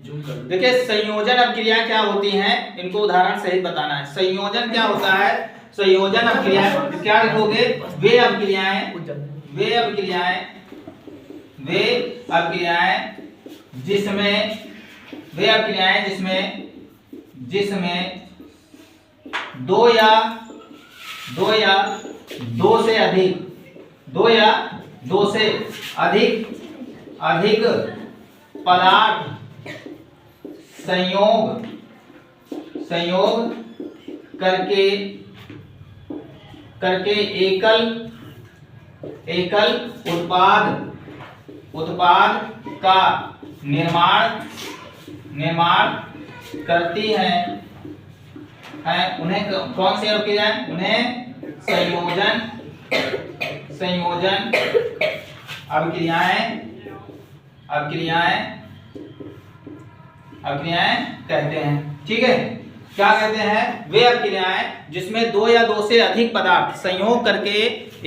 देखिए संयोजन अभिक्रियाएं क्या होती हैं, इनको उदाहरण सहित बताना है। संयोजन क्या होता है? संयोजन अभिक्रियाएं क्या लिखोगे? वे अभिक्रियाएं जिसमें दो या दो से अधिक पदार्थ संयोग करके एकल उत्पाद का निर्माण करती हैं उन्हें कौन सी अभिक्रियाएं? उन्हें संयोजन अभिक्रियाएं कहते हैं। ठीक है, क्या कहते हैं? वे अभिक्रियाएं जिसमें दो या दो से अधिक पदार्थ संयोग करके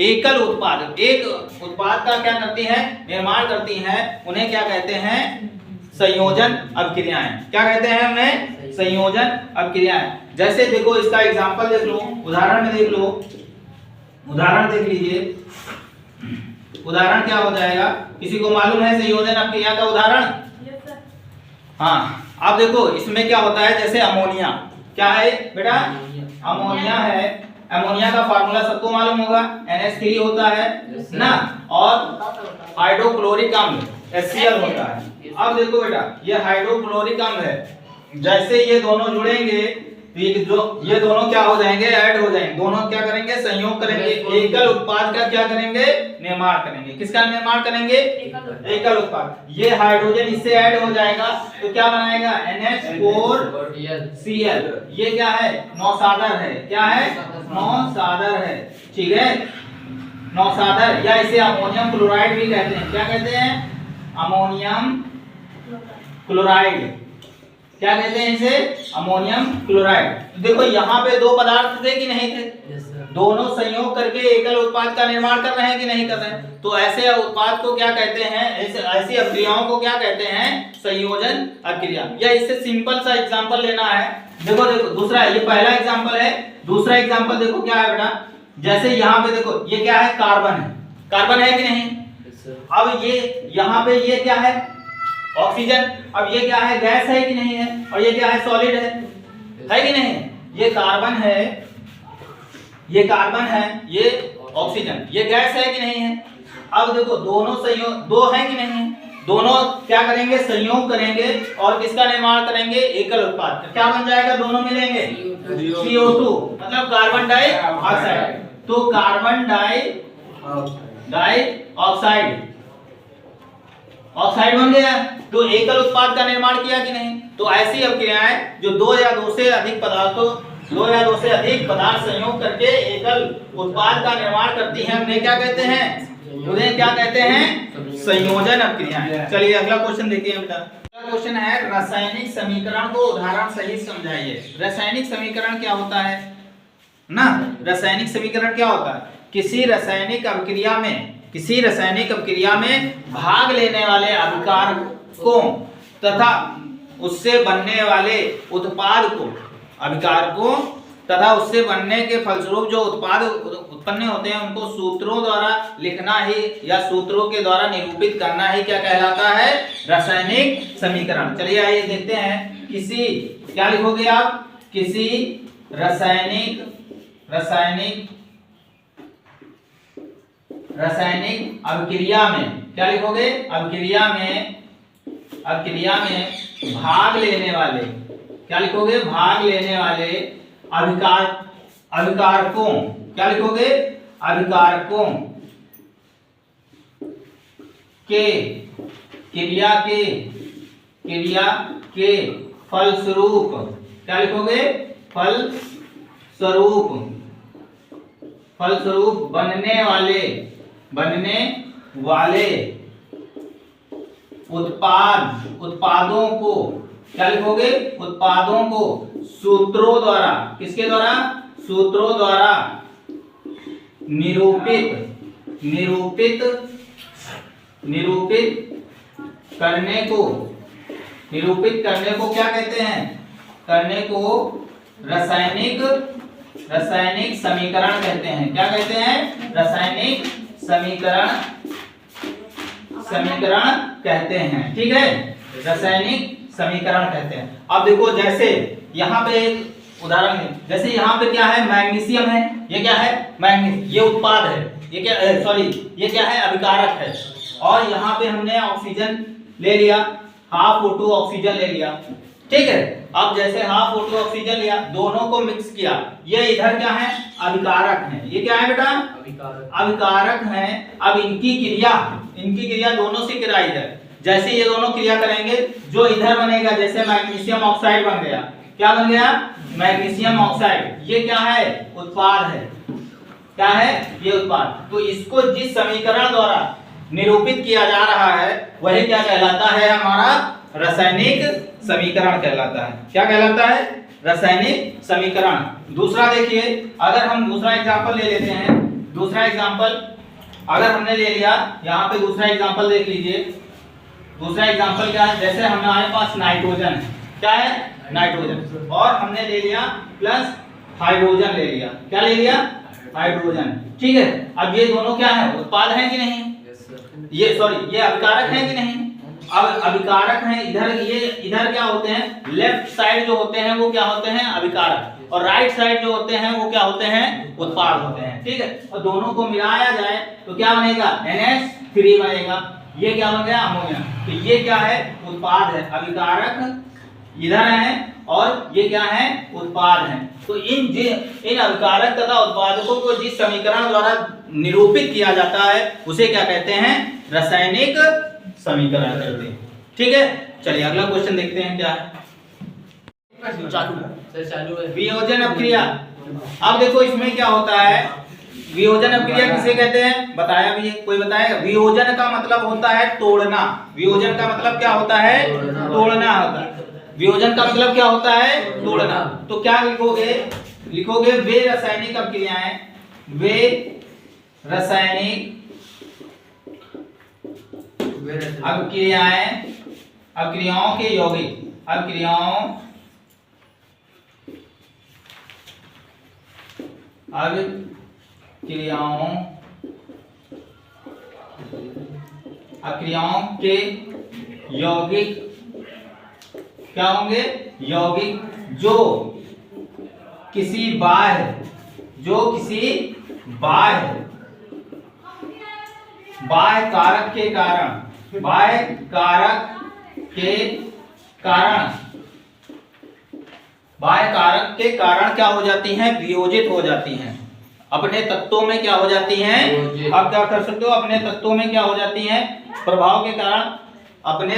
एक उत्पाद का क्या करती हैं? निर्माण करती हैं। उन्हें क्या कहते हैं? संयोजन अभिक्रियाएं। क्या कहते हैं उन्हें? संयोजन अभिक्रियाएं। जैसे देखो इसका एग्जांपल देख लो, उदाहरण में देख लो, उदाहरण देख लीजिए। उदाहरण क्या हो जाएगा? किसी को मालूम है संयोजन अभिक्रिया का उदाहरण? हाँ, आप देखो इसमें क्या होता है, जैसे अमोनिया। क्या है बेटा? अमोनिया है। अमोनिया का फार्मूला सबको मालूम होगा, NH3 होता है ना, और हाइड्रोक्लोरिक अम्ल HCl होता है। अब देखो बेटा, ये हाइड्रोक्लोरिक अम्ल है, जैसे ये दोनों जुड़ेंगे तो ये दोनों क्या हो जाएंगे? ऐड हो जाएंगे। दोनों क्या करेंगे? संयोग करेंगे, एकल उत्पाद का क्या करेंगे? निर्माण करेंगे। किसका निर्माण करेंगे? एकल उत्पाद। ये हाइड्रोजन इससे ऐड हो जाएगा तो क्या बनाएगा? NH4Cl। ये क्या है? नौसादर है। क्या है? नौसादर है। ठीक है, नौसादर, या इसे अमोनियम क्लोराइड भी कहते हैं। क्या कहते हैं? Ammonium chloride. क्या कहते हैं इसे? Ammonium chloride. तो देखो यहाँ पे दो पदार्थ थे कि नहीं थे? दोनों संयोग करके एकल उत्पाद का निर्माण कर रहे हैं कि नहीं कर रहे हैं? तो ऐसे उत्पाद को क्या कहते हैं? ऐसी अभिक्रियाओं को क्या कहते हैं? संयोजन अभिक्रिया। या इससे सिंपल सा एग्जांपल लेना है। देखो दूसरा, ये पहला एग्जांपल है। दूसरा एग्जांपल देखो क्या है बेटा, जैसे यहाँ पे देखो ये क्या है? कार्बन है। कार्बन है कि नहीं? अब ये यहाँ पे ये क्या है? ऑक्सीजन। अब ये क्या है? गैस है कि नहीं है? और ये क्या है? सॉलिड है कि नहीं? ये कार्बन है, ये ऑक्सीजन, ये गैस है कि नहीं है? अब देखो दोनों संयोग, दो है कि नहीं है? दोनों क्या करेंगे? संयोग करेंगे और किसका निर्माण करेंगे? एकल उत्पाद। क्या बन जाएगा? दोनों मिलेंगे CO2, मतलब कार्बन डाइऑक्साइड। तो कार्बन डाइऑक्साइड बन गया। तो एकल उत्पाद का निर्माण किया कि नहीं? तो ऐसी अभिक्रियाएं जो दो या दो से अधिक पदार्थ संयोग करके एकल उत्पाद का निर्माण करती हैं, उन्हें क्या कहते हैं? उन्हें क्या कहते हैं? संयोजन अभिक्रियाएं। चलिए अगला क्वेश्चन देखिए बेटा। अगला क्वेश्चन है, रासायनिक समीकरण को उदाहरण सहित समझाइए। रासायनिक समीकरण क्या होता है ना? रासायनिक समीकरण क्या होता है? किसी रासायनिक अभिक्रिया में भाग लेने वाले अभिकारकों तथा उससे बनने वाले उत्पाद को, अभिकारकों तथा उससे बनने के फलस्वरूप जो उत्पाद उत्पन्न होते हैं उनको सूत्रों द्वारा लिखना ही या सूत्रों के द्वारा निरूपित करना ही क्या कहलाता है? रासायनिक समीकरण। चलिए आइए देखते हैं। किसी, क्या लिखोगे आप? किसी रासायनिक अभिक्रिया में, क्या लिखोगे? अभिक्रिया में भाग लेने वाले, क्या लिखोगे? भाग लेने वाले अभिकारकों, क्या लिखोगे? अभिकारकों के क्रिया के फलस्वरूप, क्या लिखोगे? फलस्वरूप बनने वाले उत्पादों को, क्या लिखोगे? उत्पादों को सूत्रों द्वारा, किसके द्वारा? सूत्रों द्वारा निरूपित निरूपित करने को क्या कहते हैं? करने को रासायनिक समीकरण कहते हैं। क्या कहते हैं? रासायनिक समीकरण कहते हैं। ठीक है, रासायनिक समीकरण कहते हैं। अब देखो, जैसे यहाँ पे एक उदाहरण है, जैसे यहाँ पे क्या है? मैग्नीशियम है। ये क्या है? मैग्नीशियम, ये उत्पाद है। ये क्या ये क्या है? अभिकारक है। और यहाँ पे हमने ऑक्सीजन ले लिया, हाफ O2 ऑक्सीजन ले लिया। ठीक है, अब जैसे हाफ O2 ऑक्सीजन लिया, दोनों को मिक्स किया, ये इधर क्या है? अभिकारक है। ये क्या है बेटा? अभिकारक है। अब इनकी क्रिया दोनों से कराई जाए। जैसे ये दोनों क्रिया करेंगे, जो इधर बनेगा, जैसे मैग्नीशियम ऑक्साइड बन गया। क्या बन गया? Magnesium oxide. ये क्या है? उत्पाद है। क्या है? ये उत्पाद। तो इसको जिस समीकरण द्वारा निरूपित किया जा रहा है, वही क्या कहलाता है? हमारा रासायनिक समीकरण कहलाता है। क्या कहलाता है? रासायनिक समीकरण। दूसरा देखिए, अगर हम दूसरा एग्जांपल ले लेते हैं। दूसरा एग्जांपल अगर हमने ले लिया, यहाँ पे दूसरा एग्जांपल देख लीजिए। दूसरा एग्जांपल क्या है? जैसे हमारे पास नाइट्रोजन है। क्या है? नाइट्रोजन। और हमने ले लिया प्लस हाइड्रोजन ले लिया। क्या ले लिया? हाइड्रोजन। ठीक है, अब ये दोनों क्या है? उत्पाद हैं कि नहीं? ये अभिकारक हैं कि नहीं? अब अभिकारक हैं। इधर क्या होते हैं? लेफ्ट साइड जो होते हैं वो क्या होते हैं? अभिकारक। और राइट साइड जो होते हैं वो क्या होते हैं? उत्पाद होते हैं। ठीक है, और दोनों को मिलाया जाए तो क्या बनेगा? NH3 बनेगा। ये क्या बन गया? अमोनिया। तो ये क्या है? उत्पाद है। अभिकारक इधर है और ये क्या है? उत्पाद है। तो इन अभिकारक तथा उत्पादकों को जिस समीकरण द्वारा निरूपित किया जाता है, उसे क्या कहते हैं? रासायनिक समीकरण कहते हैं। ठीक है, चलिए अगला क्वेश्चन देखते हैं। क्या है? चालू है। वियोजन अपक्रिया। अब देखो, इसमें क्या होता है? वियोजन अपक्रिया किसे कहते हैं? बताया भी, कोई बताएगा? वियोजन का मतलब होता है तोड़ना। वियोजन का मतलब क्या होता है? तोड़ना होता है। वियोजन का मतलब क्या होता है? तोड़ना। तो क्या लिखोगे वे रासायनिक अपक्रियाएं, अपक्रियाओं के यौगिक, अपक्रियाओं के यौगिक क्या होंगे? यौगिक जो किसी बाह्य कारक के कारण क्या हो जाती हैं? वियोजित हो जाती हैं। अपने तत्वों में क्या हो जाती हैं? आप क्या कर सकते हो? अपने तत्वों में क्या हो जाती हैं? प्रभाव के कारण अपने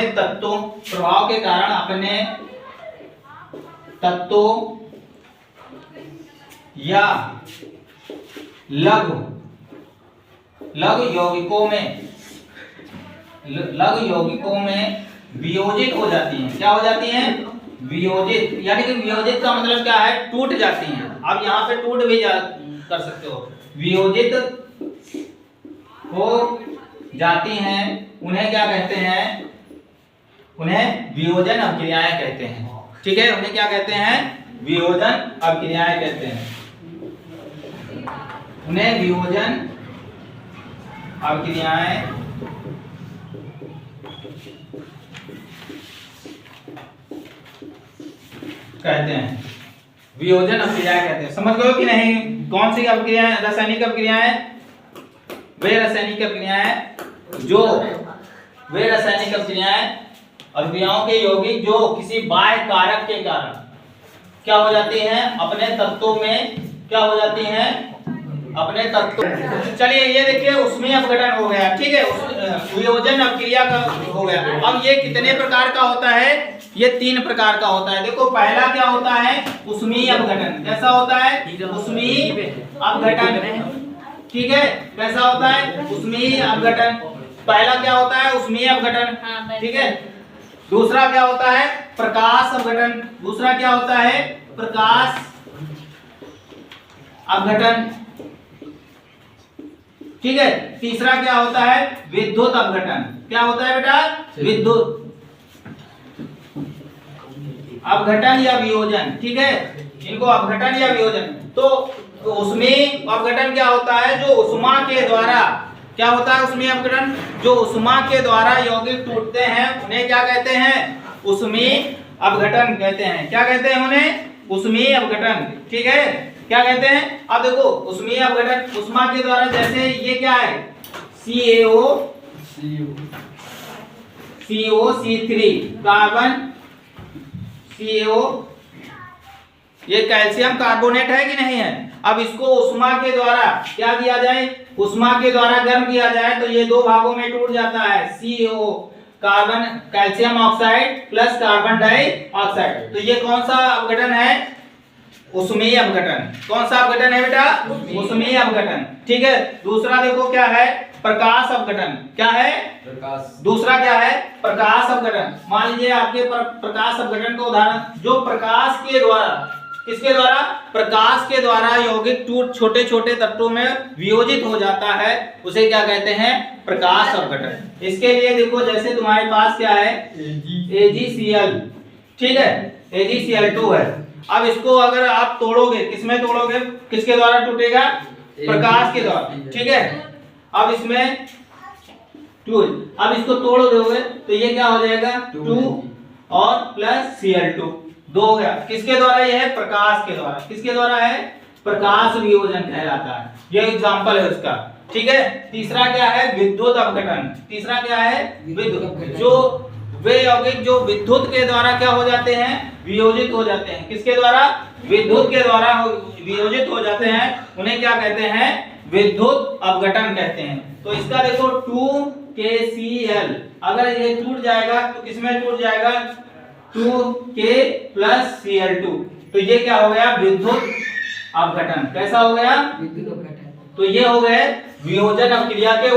तत्वों या लघु यौगिकों में वियोजित हो जाती हैं। क्या हो जाती हैं? वियोजित। यानी कि वियोजित का मतलब क्या है? टूट जाती हैं। आप यहाँ पे टूट भी कर सकते हो। वियोजित हो जाती हैं, उन्हें क्या कहते हैं? उन्हें वियोजन अपक्रियाएं कहते हैं। ठीक है, उन्हें क्या कहते हैं? वियोजन अपक्रियाएं कहते हैं। उन्हें वियोजन अपक्रियाएं कहते हैं। वियोजन अपक्रियाएं कहते हैं। समझ गए कि नहीं? कौन सी अपक्रियाएं? रासायनिक अपक्रियाएं। वे रासायनिक अपक्रियाएं अपक्रियाओं के यौगिक जो किसी बाह्य कारक के कारण क्या हो जाती हैं? अपने तत्वों में क्या हो जाती हैं? अपने तत्वों। चलिए ये देखिए, उसमें अपघटन हो गया। ठीक है, वियोजन अपक्रिया का हो गया। अब ये कितने प्रकार का होता है? ये 3 प्रकार का होता है। देखो, पहला क्या होता है? उष्मीय अपघटन। कैसा होता है? उष्मीय अपघटन। ठीक है, कैसा होता है? उष्मीय अपघटन। पहला क्या होता है? उष्मीय अपघटन। ठीक है, दूसरा क्या होता है? प्रकाश अपघटन। दूसरा क्या होता है? प्रकाश अपघटन। ठीक है, तीसरा क्या होता है? विद्युत अपघटन। क्या होता है बेटा? विद्युत अपघटन या वियोजन, ठीक है, इनको अपघटन या वियोजन। तो उसमें अपघटन क्या होता है, जो उष्मा के द्वारा, क्या होता है उसमें अपघटन, जो उष्मा के द्वारा यौगिक टूटते हैं उन्हें क्या कहते हैं, उष्मीय अपघटन कहते हैं। क्या कहते हैं उन्हें, उष्मीय अपघटन, ठीक है, क्या कहते हैं। अब देखो उष्मीय अपघटन उष्मा के द्वारा, जैसे ये क्या है CaO3 कार्बन CO, ये कैल्शियम कार्बोनेट है कि नहीं है। अब इसको उष्मा के द्वारा क्या किया जाए, उष्मा के द्वारा गर्म किया जाए तो ये दो भागों में टूट जाता है, CO carbon calcium oxide plus carbon dioxide. तो ये कौन सा अपघटन है, उष्मीय अपघटन। कौन सा अपघटन है बेटा, उष्मीय अपघटन, ठीक है। दूसरा देखो क्या है, प्रकाश अपघटन। क्या है, प्रकाश। दूसरा क्या है, प्रकाश अपघटन। मान लीजिए आपके प्रकाश अपघटन का उदाहरण, जो प्रकाश के द्वारा, किसके द्वारा, प्रकाश के द्वारा यौगिक टूट छोटे छोटे तत्वों में वियोजित हो जाता है, उसे क्या कहते हैं, प्रकाश अपघटन। इसके लिए देखो जैसे तुम्हारे पास क्या है AgCl, ठीक है, AgCl2 है। अब इसको अगर आप तोड़ोगे, किसमें तोड़ोगे, किसके द्वारा टूटेगा, प्रकाश के द्वारा, ठीक है। अब इसमें 2, अब इसको तोड़ दोगे तो ये क्या हो जाएगा 2 और प्लस Cl2, 2 हो गया। किसके द्वारा ये है, प्रकाश के द्वारा। किसके द्वारा है, प्रकाश वियोजन कहलाता है। ये एग्जांपल है उसका, ठीक है। तीसरा क्या है, विद्युत अपघटन। तीसरा क्या है, विद्युत, जो वे यौगिक जो विद्युत के द्वारा क्या हो जाते हैं, वियोजित हो जाते हैं। किसके द्वारा, विद्युत के द्वारा वियोजित हो जाते हैं, उन्हें क्या कहते हैं, विद्युत अपघटन कहते हैं। तो इसका देखो 2KCl, अगर ये टूट जाएगा तो किसमें टूट जाएगा, 2K प्लस Cl2, तो ये क्या हो गया, विद्युत अपघटन। कैसा हो गया, विद्युत अपघटन। तो ये हो गए वियोजन अपक्रिया के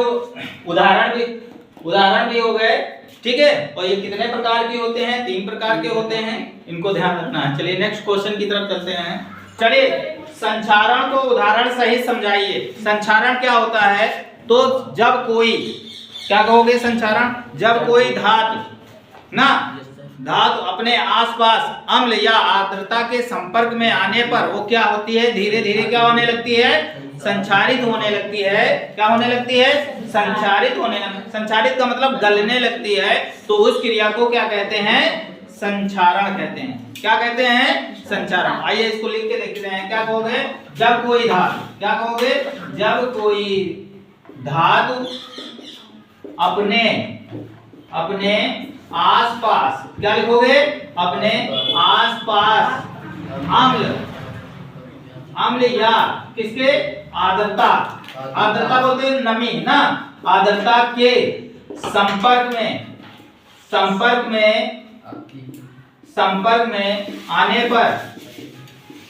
उदाहरण भी हो गए, ठीक है। और ये कितने प्रकार के होते हैं, 3 प्रकार के होते हैं, इनको ध्यान रखना है। चलिए नेक्स्ट क्वेश्चन की तरफ चलते हैं। चलिए संचारण को उदाहरण सहित समझाइए। संचारण क्या होता है, तो जब कोई, क्या कहोगे संचारण, जब कोई धातु ना, धातु अपने आसपास अम्ल या आर्द्रता के संपर्क में आने पर वो क्या होती है, धीरे धीरे क्या होने लगती है, संचारित होने लगती है। क्या होने लगती है, संचारित होने लगती। संचारित का मतलब गलने लगती है, तो उस क्रिया को क्या कहते हैं, संचारण कहते हैं। क्या कहते हैं, संचारण। आइए इसको लिख के देखते हैं। क्या कहोगे, जब कोई धातु, क्या कहोगे, जब कोई धातु अपने आसपास, क्या लिखोगे, अपने आसपास अम्ल या किसके, आर्द्रता, आर्द्रता बोलते हैं नमी ना, आर्द्रता के संपर्क में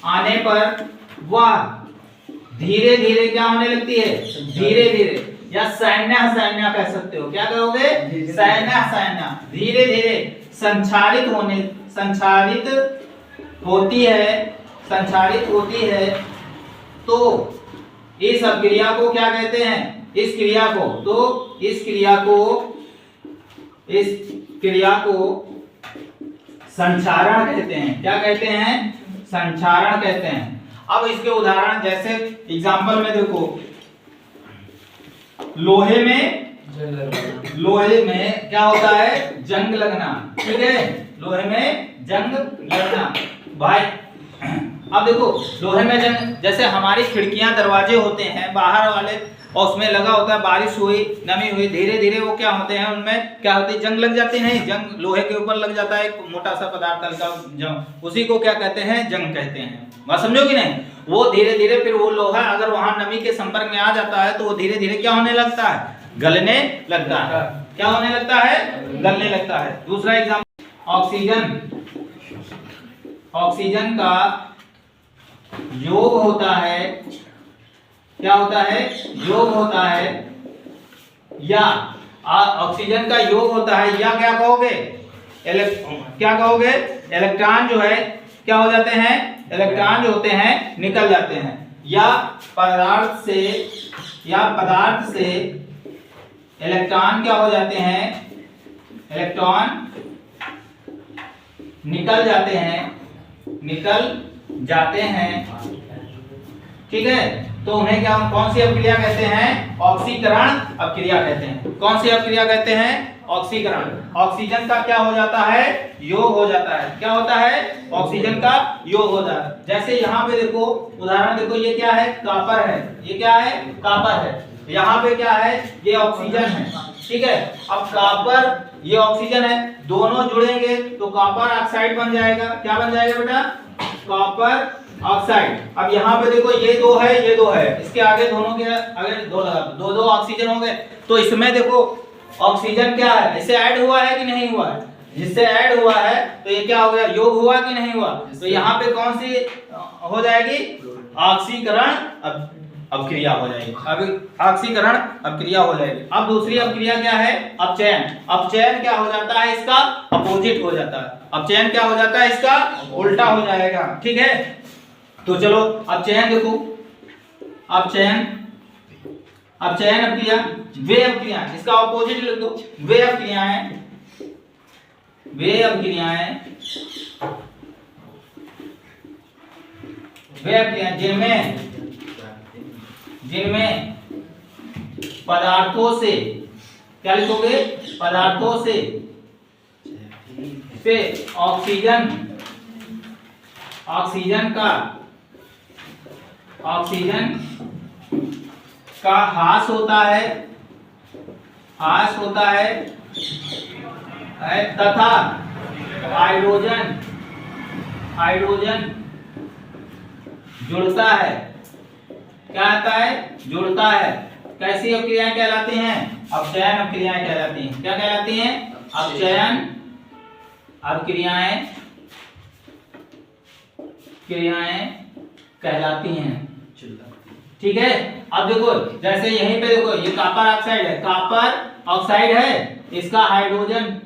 आने पर वह धीरे धीरे क्या होने लगती है, धीरे धीरे, या सैन्य कह सकते हो। क्या कहोगे, सैन्य, धीरे धीरे संचारित होती है। तो इस अभिक्रिया को क्या कहते हैं, इस क्रिया को संचारण कहते हैं। क्या कहते हैं, संचारण कहते हैं। अब इसके उदाहरण, जैसे एग्जांपल में देखो, लोहे में क्या होता है, जंग लगना, ठीक है, लोहे में जंग लगना भाई। अब देखो लोहे में जंग, जैसे हमारी खिड़कियां दरवाजे होते हैं बाहर वाले, और उसमें लगा होता है, बारिश हुई, नमी हुई, धीरे धीरे वो क्या होते हैं, उनमें क्या होती है, जंग लग जाती है। जंग लोहे के ऊपर लग जाता है, एक मोटा सा पदार्थ हल्का जंग, उसी को क्या कहते हैं, जंग कहते हैं। बात समझो कि नहीं। वो धीरे धीरे फिर वो लोहा अगर वहां नमी के संपर्क में आ जाता है तो वो धीरे धीरे क्या होने लगता है, गलने लगता है। क्या होने लगता है, गलने लगता है। दूसरा एग्जाम्पल, ऑक्सीजन का योग होता है, क्या होता है, योग होता है, या ऑक्सीजन का योग होता है, या क्या कहोगे, क्या कहोगे, इलेक्ट्रॉन जो है क्या हो जाते हैं, इलेक्ट्रॉन जो होते हैं निकल जाते हैं, या पदार्थ से इलेक्ट्रॉन क्या हो जाते हैं, इलेक्ट्रॉन निकल जाते हैं, निकल जाते हैं, ठीक है। तो उन्हें क्या, कौन सी अपक्रिया कहते हैं? ऑक्सीकरण अपक्रिया कहते हैं। कौन सी अपक्रिया कहते हैं? ऑक्सीकरण। ऑक्सीजन का क्या हो जाता है? योग हो जाता है। क्या होता है? ऑक्सीजन का योग हो जाता है। जैसे यहाँ पे देखो, उदाहरण देखो, ये क्या है? कॉपर है। ये क्या है? कॉपर है। यहाँ पे क्या है? ये ऑक्सीजन है, ठीक है। अब कॉपर, ये ऑक्सीजन है, दोनों जुड़ेंगे तो कॉपर ऑक्साइड बन जाएगा। क्या बन जाएगा बेटा? Copper oxide. अब यहाँ पे देखो, ये दो है, ये दो है, इसके आगे दोनों के आगे दो लगा दो, दो ऑक्सीजन हो गए। तो इसमें देखो ऑक्सीजन क्या है? इससे ऐड हुआ है कि नहीं हुआ है? जिससे ऐड हुआ है तो ये क्या हो गया? योग हुआ कि नहीं हुआ? तो यहाँ पे कौन सी हो जाएगी? ऑक्सीकरण अपक्रिया हो जाएगी। अब ऑक्सीकरण अपक्रिया हो जाएगी। अब दूसरी अपक्रिया क्या है? अपचयन। अपचयन क्या हो जाता है? इसका अपोजिट हो जाता है। अपचयन क्या हो जाता है? इसका उल्टा हो जाएगा, ठीक है। तो चलो अपचयन देखो, अपचयन, अपचयन अपक्रिया, वे अपक्रिया, इसका ऑपोजिट लिख दो। वे अपक्रियाएं, वे अपक्रियाएं, वे अपक्रियाएं जिनमें, जिनमें पदार्थों से, क्या लिखोगे? पदार्थों से ऑक्सीजन, ऑक्सीजन का, ऑक्सीजन का ह्रास होता है, ह्रास होता है, तथा हाइड्रोजन, हाइड्रोजन जुड़ता है। क्या आता है? जुड़ता है। कैसी अपक्रियाएं कहलाती हैं? अपचयन अपक्रियाएं कहलाती हैं। क्या कहलाती हैं? अपचयन अपक्रियाएं, क्रियाएं कहलाती हैं, ठीक है। अब देखो, जैसे यहीं पे देखो, ये कॉपर ऑक्साइड है, कॉपर ऑक्साइड है, इसका हाइड्रोजन,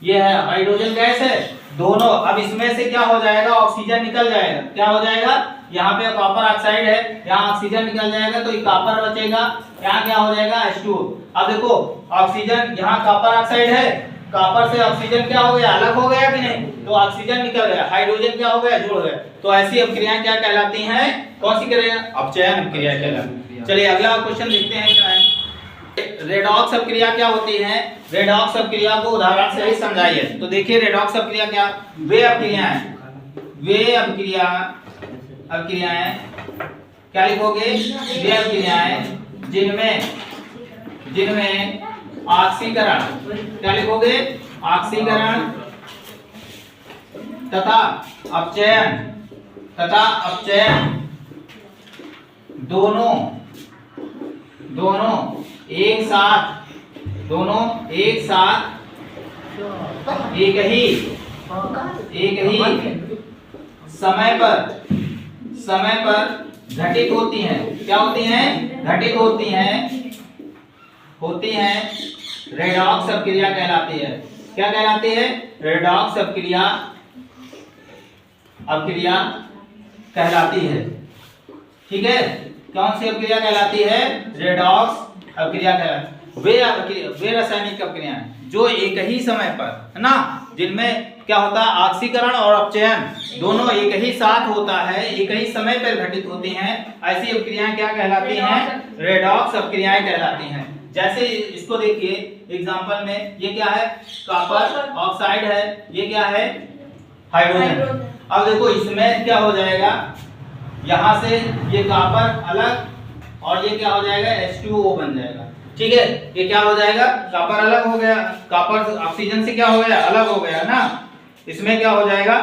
ये है हाइड्रोजन गैस है, दोनों। अब इसमें से क्या हो जाएगा? ऑक्सीजन निकल जाएगा। क्या हो जाएगा? यहाँ पे कॉपर ऑक्साइड है, यहाँ ऑक्सीजन निकल जाएगा तो ये कॉपर बचेगा, यहाँ क्या हो जाएगा? H2O। अब देखो ऑक्सीजन, यहाँ कॉपर ऑक्साइड है, कॉपर से ऑक्सीजन क्या हो गया? अलग हो गया कि नहीं? तो ऑक्सीजन निकल गया, हाइड्रोजन क्या हो गया? जुड़ गया। तो ऐसी अपक्रियाएं क्या कहलाती हैं? कौन सी क्रिया? अपचयन अपक्रिया कहलाती है। चलिए अगला क्वेश्चन देखते हैं क्या है। रेडॉक्स अपक्रिया क्या होती है? रेडॉक्स अपक्रिया को उदाहरण से ही समझाइए। तो देखिए रेडॉक्स अपक्रिया क्या? वे अपक्रियाएं, वे अपक्रिया, अपक्रियाएं, क्या लिखोगे? वे अपक्रियाएं जिनमें, जिनमें ऑक्सीकरण, क्या लिखोगे? ऑक्सीकरण तथा अपचयन, तथा अपचयन दोनों, दोनों एक साथ, दोनों एक साथ, एक ही समय पर, समय पर घटित होती हैं। क्या होती हैं? घटित होती हैं, होती हैं। रेडॉक्स अपक्रिया कहलाती है। क्या कहलाती है? रेडॉक्स अपक्रिया, अपक्रिया कहलाती है, ठीक है। कौन सी अपक्रिया कहलाती है? रेडॉक्स अपक्रिया कहलाती है। वे रासायनिक अपक्रियाएं जो एक ही समय पर, है ना, जिनमें क्या होता है? ऑक्सीकरण और अपचयन दोनों एक ही साथ होता है, एक ही समय पर घटित होती हैं। ऐसी अपक्रियाएं क्या कहलाती हैं? रेडॉक्स अपक्रियाएं कहलाती हैं। जैसे इसको देखिए एग्जांपल में, ये क्या है? कॉपर ऑक्साइड है, ये क्या है? हाइड्रोजन। अब देखो इसमें क्या हो जाएगा? यहाँ से ये कॉपर अलग और ये क्या हो जाएगा? H2O बन जाएगा, ठीक है। ये क्या हो जाएगा? कॉपर अलग हो गया, कॉपर ऑक्सीजन से क्या हो गया? अलग हो गया ना। इसमें क्या हो जाएगा?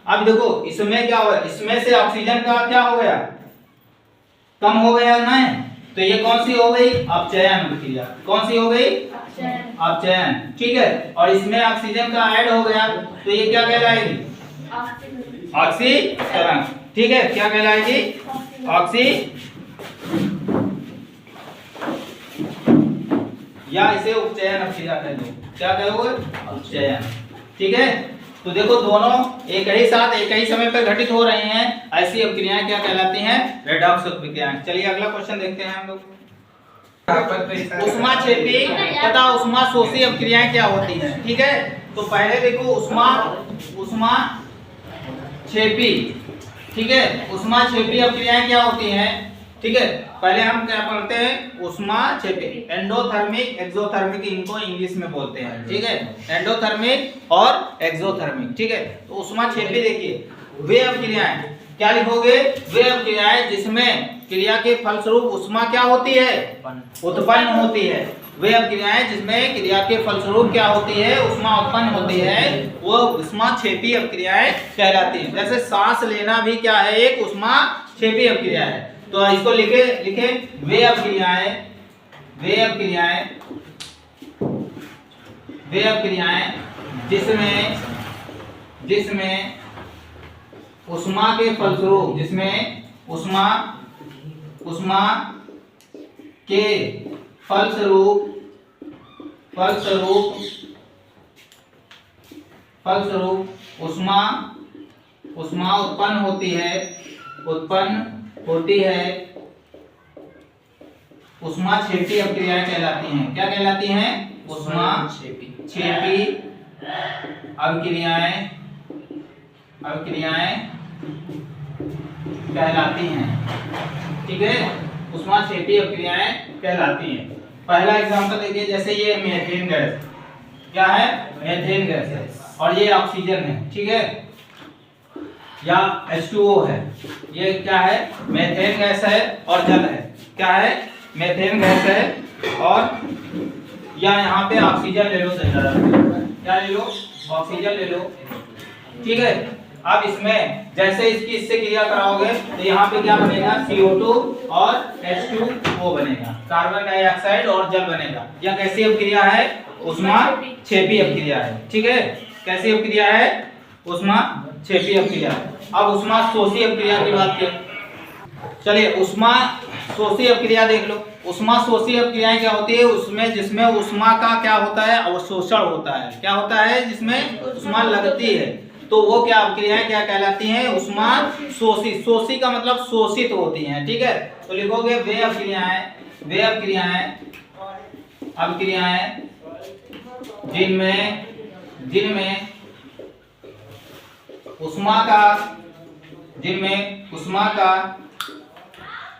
अब देखो इसमें क्या हुआ? इसमें से ऑक्सीजन का क्या हो गया? कम हो गया ना। तो ये कौन सी हो गई? अपचयन अपक्रिया। कौन सी हो गई? अपचयन, ठीक है। और इसमें ऑक्सीजन का ऐड हो गया तो ये क्या कहलाएगी? ऑक्सीकरण, ठीक है। क्या कहलाएगी? ऑक्सी, या इसे उपचयन अपक्रिया कह दो। क्या कहोगे? उपचयन, ठीक है। तो देखो दोनों एक ही साथ एक ही समय पर घटित हो रहे हैं, ऐसी अपक्रियाएं क्या कहलाती हैं? रेडॉक्स अपक्रियाएं। चलिए अगला क्वेश्चन देखते हैं हम लोग। ऊष्माक्षेपी तथा ऊष्मा शोषी अपक्रियाएं क्या होती हैं? ठीक है। तो पहले देखो ऊष्मा क्षेपी, ठीक है। उष्मा क्षेपी अभिक्रियाएं क्या होती हैं, ठीक है। पहले हम क्या पढ़ते हैं, उष्मा क्षेपी, एंडोथर्मिक एक्सोथर्मिक इनको इंग्लिश में बोलते हैं, ठीक है। एंडोथर्मिक और एक्सोथर्मिक, ठीक है। तो उष्मा क्षेपी देखिए वे अभिक्रियाएं, क्या लिखोगे, वे अभिक्रियाएं जिसमें क्रिया के फलस्वरूप उष्मा क्या होती है, उत्पन्न होती है। वे अभिक्रियाएं जिसमें क्रिया के फलस्वरूप क्या होती है, उष्मा उत्पन्न होती है, वो उष्मा क्षेपी अभिक्रियाएं कहलाती हैं। जैसे सांस लेना भी क्या है, एक उष्मा क्षेपी अभिक्रिया है। तो इसको लिखे वे अभिक्रियाएं, वे अभिक्रियाएं, वे अभिक्रियाएं जिसमें उष्मा के फलस्वरूप, जिसमें उष्मा के फलस्वरूप उष्मा उत्पन्न होती है, उष्मा क्षेपी अभिक्रियाएं कहलाती हैं। क्या कहलाती हैं, उष्मा क्षेपी अभिक्रियाएं कहलाती हैं, ठीक है। उष्मा क्षेपी अभिक्रियाएं कहलाती हैं। पहला एग्जांपल देखिए, जैसे ये मीथेन गैस, क्या है, मीथेन गैस है और ये ऑक्सीजन है, ठीक है, या H2O है। ये क्या है, मीथेन गैस है और जल है। क्या है, मीथेन गैस है और या यहाँ पे ऑक्सीजन ले लो, क्या ले लो, ऑक्सीजन ले लो, ठीक है। अब इसमें जैसे इससे क्रिया कराओगे तो यहाँ पे क्या बनेगा, CO2 और H2O बनेगा, कार्बन डाइऑक्साइड और जल बनेगा। यह कैसी अभिक्रिया है, उष्मा क्षेपी अभिक्रिया है, ठीक है। कैसी अभिक्रिया है, उष्मा क्षेपी अभिक्रिया। अब उष्मा शोषी अभिक्रिया की बात करें, चलिए उष्मा शोषी अभिक्रिया देख लो। उष्मा शोषी अभिक्रियाएं क्या होती है, उसमें जिसमें उष्मा का क्या होता है, अवशोषण होता है। क्या होता है, जिसमें उष्मा लगती है, तो वो क्या अभिक्रियाएं क्या कहलाती हैं, उष्मा शोषी। शोषी का मतलब शोषित होती हैं, ठीक है। तो लिखोगे वे अभिक्रियाएं जिनमें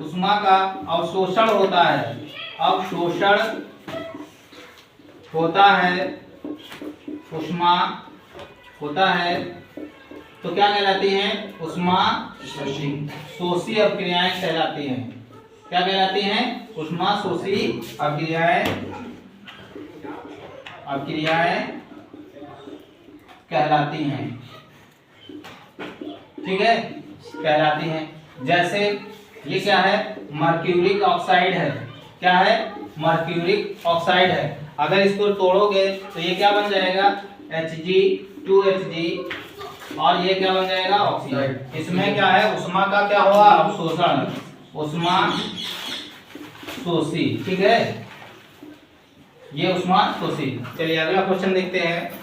उष्मा का अवशोषण होता है, उष्मा होता है, तो क्या कहलाती हैं, उष्मा शोषी अभिक्रियाएं कहलाती हैं। क्या कहलाती हैं, उष्मा शोषी अभिक्रियाएं कहलाती हैं, ठीक है, कहलाती हैं। जैसे ये क्या है, मर्क्यूरिक ऑक्साइड है। क्या है, मर्क्यूरिक ऑक्साइड है। अगर इसको तोड़ोगे तो ये क्या बन जाएगा, Hg2Hg, और ये क्या बन जाएगा, ऑक्साइड। इसमें क्या है, उष्मा का क्या हुआ, अवशोषण, उष्मा शोषी, ठीक है, ये उष्मा शोषी। चलिए अगला क्वेश्चन देखते हैं।